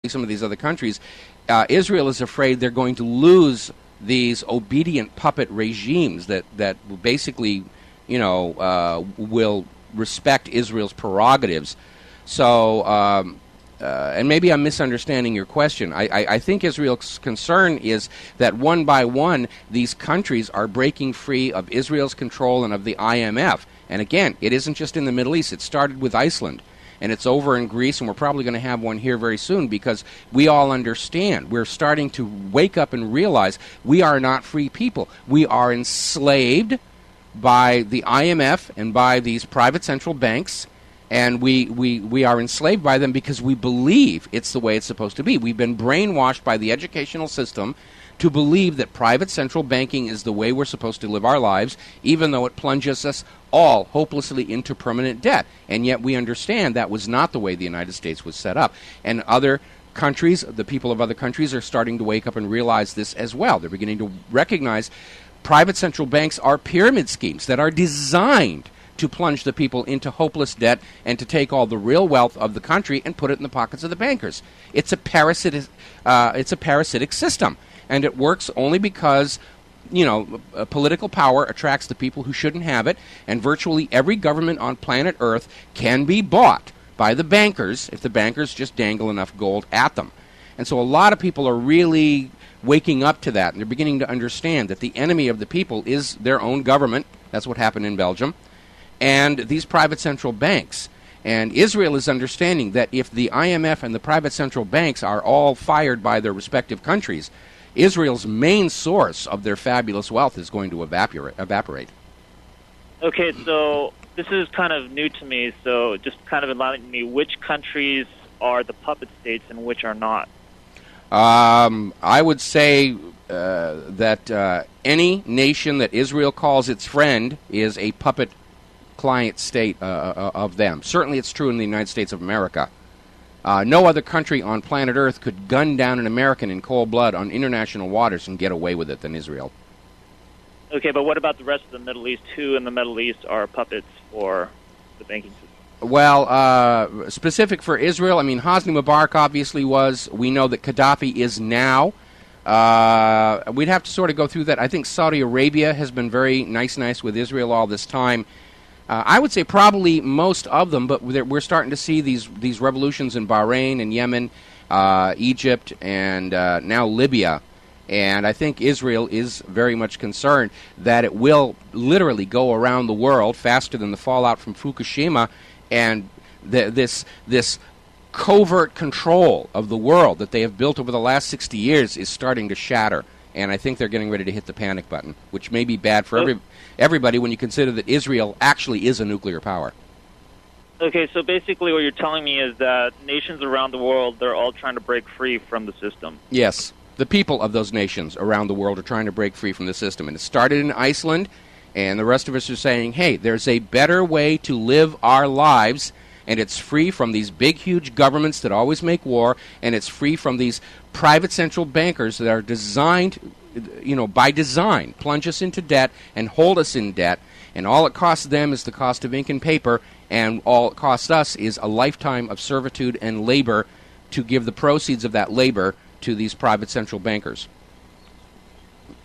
some of these other countries, Israel is afraid they're going to lose these obedient puppet regimes that basically, will respect Israel's prerogatives. So, and maybe I'm misunderstanding your question. I think Israel's concern is that one by one, these countries are breaking free of Israel's control and of the IMF. And again, it isn't just in the Middle East. It started with Iceland, and it's over in Greece, and we're probably going to have one here very soon because we all understand. We're starting to wake up and realize we are not free people. We are enslaved by the IMF and by these private central banks, and we are enslaved by them because we believe it's the way it's supposed to be. We've been brainwashed by the educational system to believe that private central banking is the way we're supposed to live our lives, even though it plunges us all hopelessly into permanent debt. And yet we understand that was not the way the United States was set up. And other countries, the people of other countries, are starting to wake up and realize this as well. They're beginning to recognize private central banks are pyramid schemes that are designed to plunge the people into hopeless debt and to take all the real wealth of the country and put it in the pockets of the bankers. It's a parasitic system. And it works only because, political power attracts the people who shouldn't have it, and virtually every government on planet Earth can be bought by the bankers if the bankers just dangle enough gold at them. And so a lot of people are really waking up to that, and they're beginning to understand that the enemy of the people is their own government. That's what happened in Belgium. And these private central banks. And Israel is understanding that if the IMF and the private central banks are all fired by their respective countries, Israel's main source of their fabulous wealth is going to evaporate. Okay, so this is kind of new to me, so just kind of enlighten me. Which countries are the puppet states and which are not? I would say that any nation that Israel calls its friend is a puppet client state of them. Certainly it's true in the United States of America. No other country on planet Earth could gun down an American in cold blood on international waters and get away with it than Israel. Okay, but what about the rest of the Middle East? Who in the Middle East are puppets for the banking system? Well, specific for Israel, Hosni Mubarak obviously was. We know that Gaddafi is now. We'd have to sort of go through that. I think Saudi Arabia has been very nice with Israel all this time. I would say probably most of them, but we're starting to see these revolutions in Bahrain and Yemen, Egypt, and now Libya. And I think Israel is very much concerned that it will literally go around the world faster than the fallout from Fukushima, and this covert control of the world that they have built over the last 60 years is starting to shatter. And I think they're getting ready to hit the panic button, which may be bad for everybody when you consider that Israel actually is a nuclear power. Okay, so basically what you're telling me is that nations around the world, they're all trying to break free from the system. Yes, the people of those nations around the world are trying to break free from the system. And it started in Iceland, and the rest of us are saying, hey, there's a better way to live our lives, and it's free from these big, huge governments that always make war, and it's free from these private central bankers that are designed, by design, plunge us into debt and hold us in debt, and all it costs them is the cost of ink and paper, and all it costs us is a lifetime of servitude and labor to give the proceeds of that labor to these private central bankers.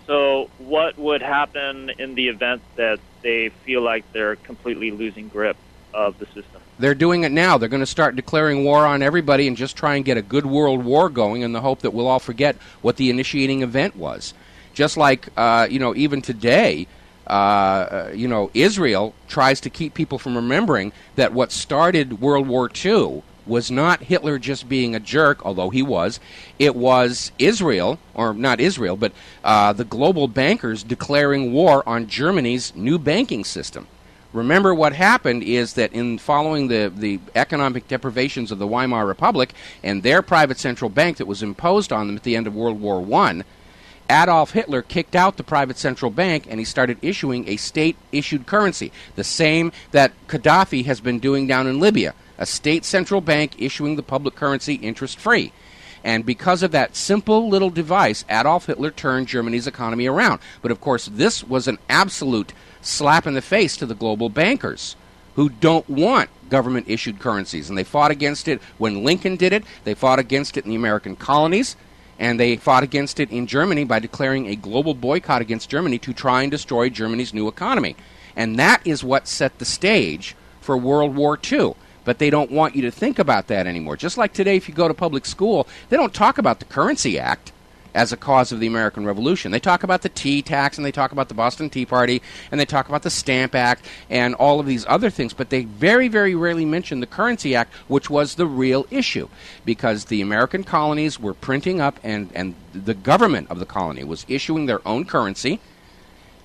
So what would happen in the event that they feel like they're completely losing grip of the system? They're doing it now. They're going to start declaring war on everybody and just try and get a good world war going in the hope that we'll all forget what the initiating event was. Just like, even today, Israel tries to keep people from remembering that what started World War II was not Hitler just being a jerk, although he was. It was Israel, or not Israel, but the global bankers declaring war on Germany's new banking system. Remember, what happened is that in following the economic deprivations of the Weimar Republic and their private central bank that was imposed on them at the end of World War I, Adolf Hitler kicked out the private central bank and he started issuing a state-issued currency, the same that Gaddafi has been doing down in Libya, a state central bank issuing the public currency interest-free. And because of that simple little device, Adolf Hitler turned Germany's economy around. But of course, this was an absolute slap in the face to the global bankers, who don't want government-issued currencies. And they fought against it when Lincoln did it. They fought against it in the American colonies. And they fought against it in Germany by declaring a global boycott against Germany to try and destroy Germany's new economy. And that is what set the stage for World War II. But they don't want you to think about that anymore. Just like today, if you go to public school, they don't talk about the Currency Act as a cause of the American Revolution. They talk about the tea tax, and they talk about the Boston Tea Party, and they talk about the Stamp Act, and all of these other things, but they very, very rarely mention the Currency Act, which was the real issue, because the American colonies were printing up, and the government of the colony was issuing their own currency,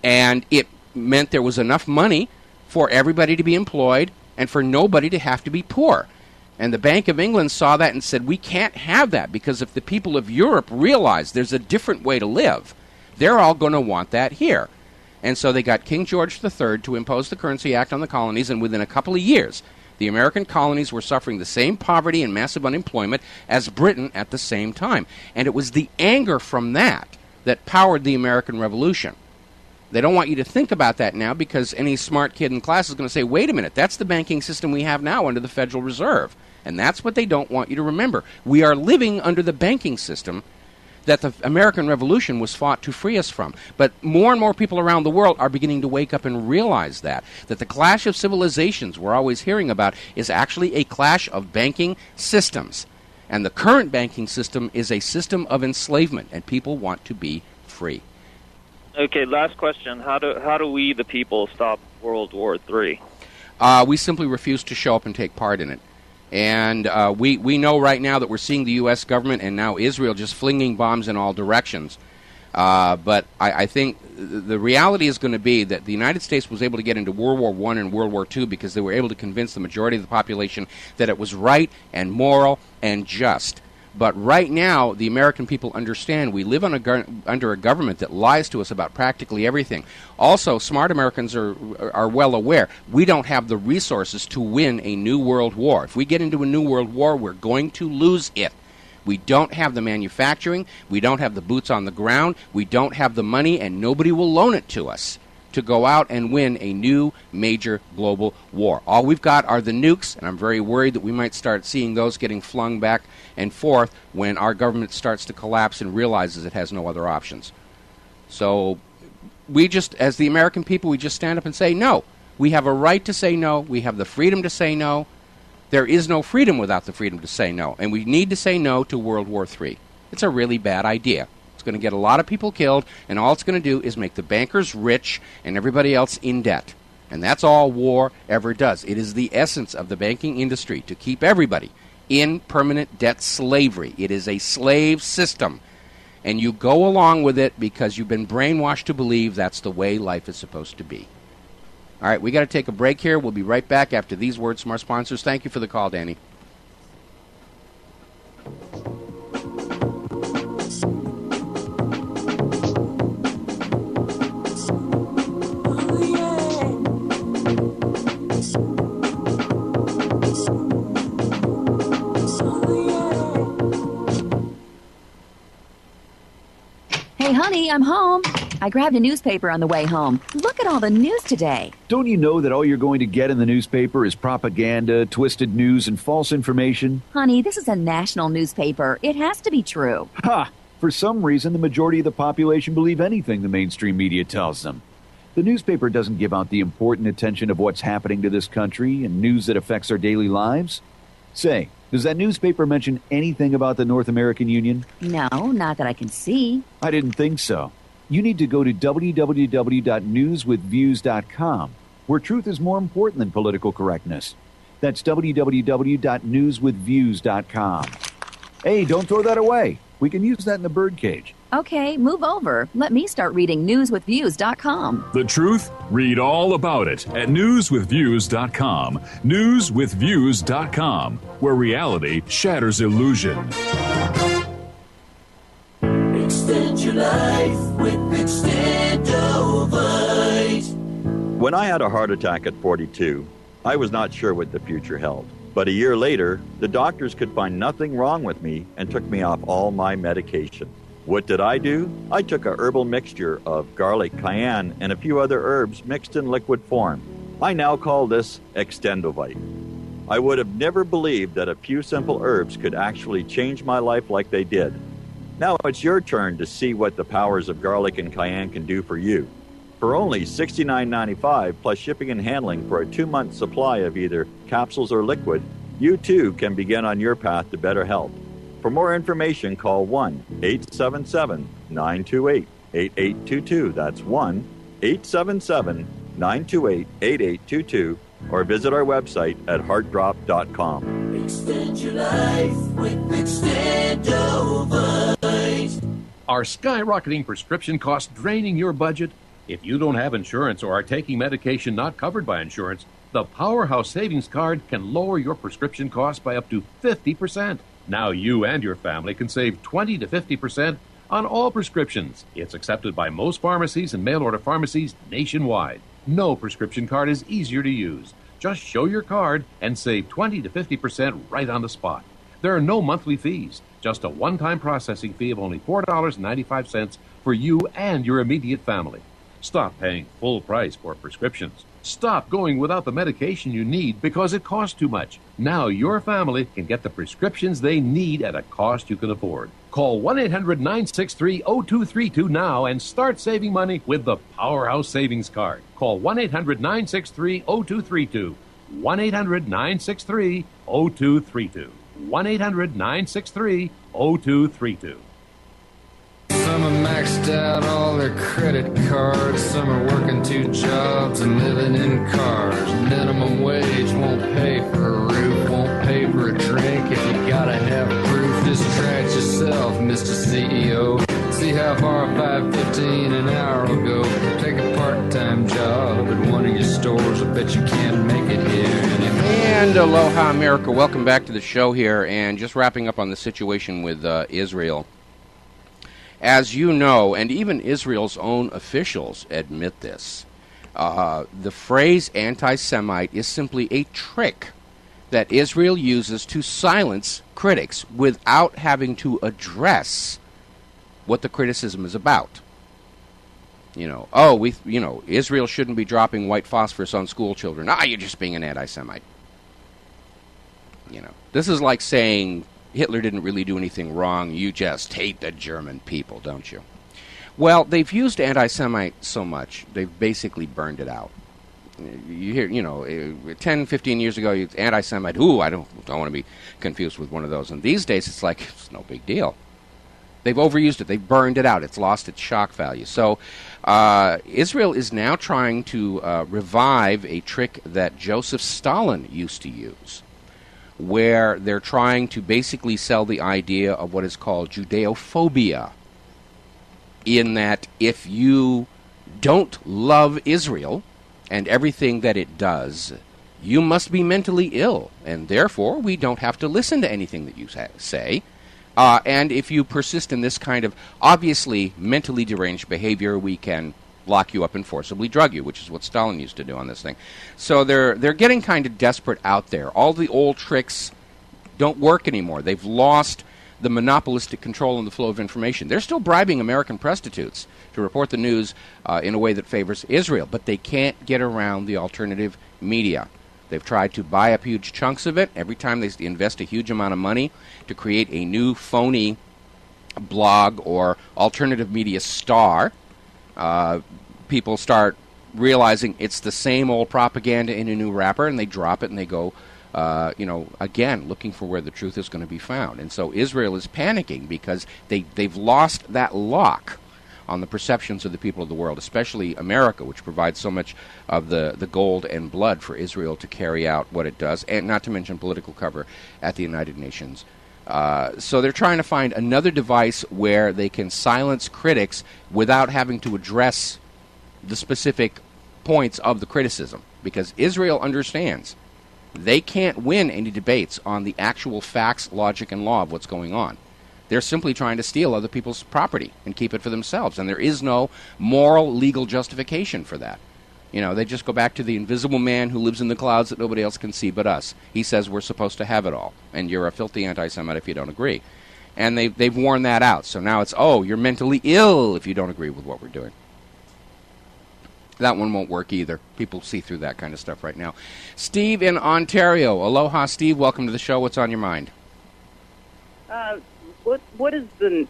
and it meant there was enough money for everybody to be employed and for nobody to have to be poor. And the Bank of England saw that and said, we can't have that, because if the people of Europe realize there's a different way to live, they're all going to want that here. And so they got King George III to impose the Currency Act on the colonies, and within a couple of years, the American colonies were suffering the same poverty and massive unemployment as Britain at the same time. And it was the anger from that that powered the American Revolution. They don't want you to think about that now, because any smart kid in class is going to say, wait a minute, that's the banking system we have now under the Federal Reserve. And that's what they don't want you to remember. We are living under the banking system that the American Revolution was fought to free us from. But more and more people around the world are beginning to wake up and realize that the clash of civilizations we're always hearing about is actually a clash of banking systems. And the current banking system is a system of enslavement, and people want to be free. Okay, last question. How do we, the people, stop World War III? We simply refuse to show up and take part in it. And we know right now that we're seeing the U.S. government and now Israel just flinging bombs in all directions. But I think the reality is going to be that the United States was able to get into World War I and World War II because they were able to convince the majority of the population that it was right and moral and just. But right now, the American people understand we live under a government that lies to us about practically everything. Also, smart Americans are well aware we don't have the resources to win a new world war. If we get into a new world war, we're going to lose it. We don't have the manufacturing, we don't have the boots on the ground, we don't have the money, and nobody will loan it to us to go out and win a new major global war. All we've got are the nukes, and I'm very worried that we might start seeing those getting flung back and forth when our government starts to collapse and realizes it has no other options. So we just, as the American people, we just stand up and say no. We have a right to say no. We have the freedom to say no. There is no freedom without the freedom to say no, and we need to say no to World War III. It's a really bad idea. It's going to get a lot of people killed, and all it's going to do is make the bankers rich and everybody else in debt. And that's all war ever does. It is the essence of the banking industry, to keep everybody in permanent debt slavery. It is a slave system. And you go along with it because you've been brainwashed to believe that's the way life is supposed to be. All right, we got to take a break here. We'll be right back after these words from our sponsors. Thank you for the call, Danny. Hey, honey, I'm home. I grabbed a newspaper on the way home. Look at all the news today. Don't you know that all you're going to get in the newspaper is propaganda, twisted news, and false information? Honey, this is a national newspaper. It has to be true. Ha! For some reason, the majority of the population believe anything the mainstream media tells them. The newspaper doesn't give out the important attention of what's happening to this country and news that affects our daily lives. Say, does that newspaper mention anything about the North American Union? No, not that I can see. I didn't think so. You need to go to www.newswithviews.com, where truth is more important than political correctness. That's www.newswithviews.com. Hey, don't throw that away. We can use that in the birdcage. Okay, move over. Let me start reading newswithviews.com. The truth? Read all about it at newswithviews.com. Newswithviews.com, where reality shatters illusion. Extend your life with Extendovite. When I had a heart attack at 42, I was not sure what the future held. But a year later, the doctors could find nothing wrong with me and took me off all my medication. What did I do? I took a herbal mixture of garlic, cayenne, and a few other herbs mixed in liquid form. I now call this Extendovite. I would have never believed that a few simple herbs could actually change my life like they did. Now it's your turn to see what the powers of garlic and cayenne can do for you. For only $69.95 plus shipping and handling for a 2-month supply of either capsules or liquid, you too can begin on your path to better health. For more information, call 1-877-928-8822. That's 1-877-928-8822. Or visit our website at heartdrop.com. Extend your life with Extendovite. Are skyrocketing prescription costs draining your budget? If you don't have insurance or are taking medication not covered by insurance, the Powerhouse Savings Card can lower your prescription costs by up to 50%. Now you and your family can save 20 to 50% on all prescriptions. It's accepted by most pharmacies and mail-order pharmacies nationwide. No prescription card is easier to use. Just show your card and save 20 to 50% right on the spot. There are no monthly fees, just a one-time processing fee of only $4.95 for you and your immediate family. Stop paying full price for prescriptions. Stop going without the medication you need because it costs too much. Now your family can get the prescriptions they need at a cost you can afford. Call 1-800-963-0232 now and start saving money with the Powerhouse Savings Card. Call 1-800-963-0232. 1-800-963-0232. 1-800-963-0232. Some are maxed out all their credit cards. Some are working 2 jobs and living in cars. Minimum wage won't pay for a roof, won't pay for a drink. If you gotta have proof, distract yourself, Mr. CEO. See how far 5.15 an hour will go. Take a part-time job at one of your stores. I bet you can't make it here anymore. And aloha, America. Welcome back to the show here. And just wrapping up on the situation with Israel. As you know, and even Israel's own officials admit this, the phrase anti-Semite is simply a trick that Israel uses to silence critics without having to address what the criticism is about. Israel shouldn't be dropping white phosphorus on school children. You're just being an anti-Semite. This is like saying Hitler didn't really do anything wrong. You just hate the German people, don't you? Well, they've used anti-Semite so much, they've basically burned it out. You hear, 10, 15 years ago, anti-Semite, I don't want to be confused with one of those. And these days, it's like, it's no big deal. They've overused it. They've burned it out. It's lost its shock value. So Israel is now trying to revive a trick that Joseph Stalin used to use, where they're trying to basically sell the idea of what is called Judeophobia, in that if you don't love Israel and everything that it does, you must be mentally ill, and therefore we don't have to listen to anything that you say. And if you persist in this kind of obviously mentally deranged behavior, we can lock you up and forcibly drug you, which is what Stalin used to do on this thing. So they're getting kind of desperate out there. All the old tricks don't work anymore. They've lost the monopolistic control in the flow of information. They're still bribing American prostitutes to report the news in a way that favors Israel, but they can't get around the alternative media. They've tried to buy up huge chunks of it. Every time they invest a huge amount of money to create a new phony blog or alternative media star, people start realizing it's the same old propaganda in a new wrapper, and they drop it and they go, again, looking for where the truth is going to be found. And so Israel is panicking because they've lost that lock on the perceptions of the people of the world, especially America, which provides so much of the gold and blood for Israel to carry out what it does, and not to mention political cover at the United Nations. So they're trying to find another device where they can silence critics without having to address the specific points of the criticism, because Israel understands they can't win any debates on the actual facts, logic, and law of what's going on. They're simply trying to steal other people's property and keep it for themselves, and there is no moral, legal justification for that. They just go back to the invisible man who lives in the clouds that nobody else can see but us. He says we're supposed to have it all, and you're a filthy anti-Semite if you don't agree. And they've worn that out. So now it's, you're mentally ill if you don't agree with what we're doing. That one won't work either. People see through that kind of stuff right now. Steve in Ontario. Aloha, Steve. Welcome to the show. What's on your mind? What is the